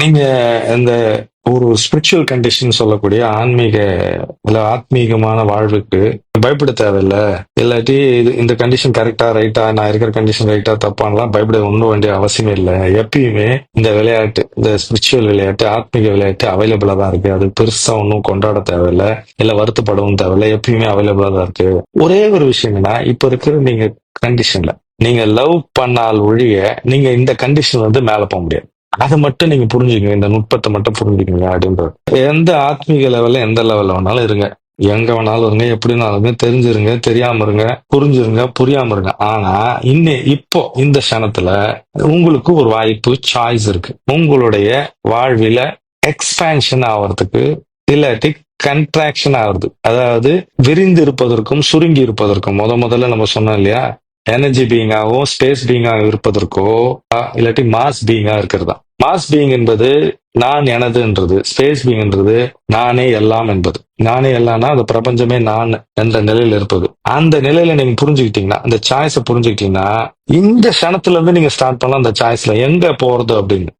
நீங்க இந்த ஒரு ஸ்பிரிச்சுவல் கண்டிஷன் சொல்லக்கூடிய ஆன்மீக இல்ல ஆத்மீகமான வாழ்வுக்கு பயப்பட தேவையில்ல. இல்லாட்டி இந்த கண்டிஷன் கரெக்டா ரைட்டா, நான் இருக்கிற கண்டிஷன் ரைட்டா தப்பான்லாம் பயப்பட ஒண்ணும் வேண்டிய அவசியம் இல்லை. எப்பயுமே இந்த விளையாட்டு, இந்த ஸ்பிரிச்சுவல் விளையாட்டு, ஆத்மீக விளையாட்டு அவைலபிளா தான் இருக்கு. அது பெருசா ஒன்றும் கொண்டாட தேவையில்ல, இல்ல வருத்தப்படவும் தேவையில்ல. எப்பயுமே அவைலபிளா தான் இருக்கு. ஒரே ஒரு விஷயம் என்னன்னா, இப்ப இருக்கிற நீங்க கண்டிஷன்ல நீங்க லவ் பண்ணால் ஒழிய நீங்க இந்த கண்டிஷன் மேல போக முடியாது. அதை மட்டும் நீங்க புரிஞ்சுக்கங்க, இந்த நுட்பத்தை மட்டும் புரிஞ்சுக்கங்க அப்படின்றது. எந்த ஆத்மீக லெவல்ல எந்த லெவல்ல வேணாலும் இருங்க, எங்க வேணாலும் இருங்க, எப்படினாலுமே தெரிஞ்சிருங்க, தெரியாம இருங்க, புரிஞ்சிருங்க, புரியாம இருங்க. ஆனா இப்போ இந்த க்ஷணத்துல உங்களுக்கு ஒரு வாய்ப்பு, சாய்ஸ் இருக்கு. உங்களுடைய வாழ்வில எக்ஸ்பேன்ஷன் ஆவறதுக்கு, இல்லாட்டி கன்ட்ராக்ஷன் ஆகுது. அதாவது விரிந்து இருப்பதற்கும் சுருங்கி இருப்பதற்கும் முதல்ல நம்ம சொன்னோம் இல்லையா, எனர்ஜி பீயிங்காகவும் ஸ்பேஸ் பீயிங்காகவும் இருப்பதற்கோ இல்லாட்டி மாஸ் பீயிங்கா இருக்கிறதா. மாஸ் பீயிங் என்பது நான் எனதுன்றது, ஸ்பேஸ் பீயிங்ன்றது நானே எல்லாம் என்பது. நானே எல்லாம்னா அந்த பிரபஞ்சமே நான் என்ற நிலையில இருப்பது. அந்த நிலையில நீங்க புரிஞ்சுக்கிட்டீங்கன்னா, அந்த சாய்ஸை புரிஞ்சுக்கிட்டீங்கன்னா, இந்த க்ஷணத்துல இருந்து நீங்க ஸ்டார்ட் பண்ணலாம் அந்த சாய்ஸ்ல எங்க போறது அப்படின்னு.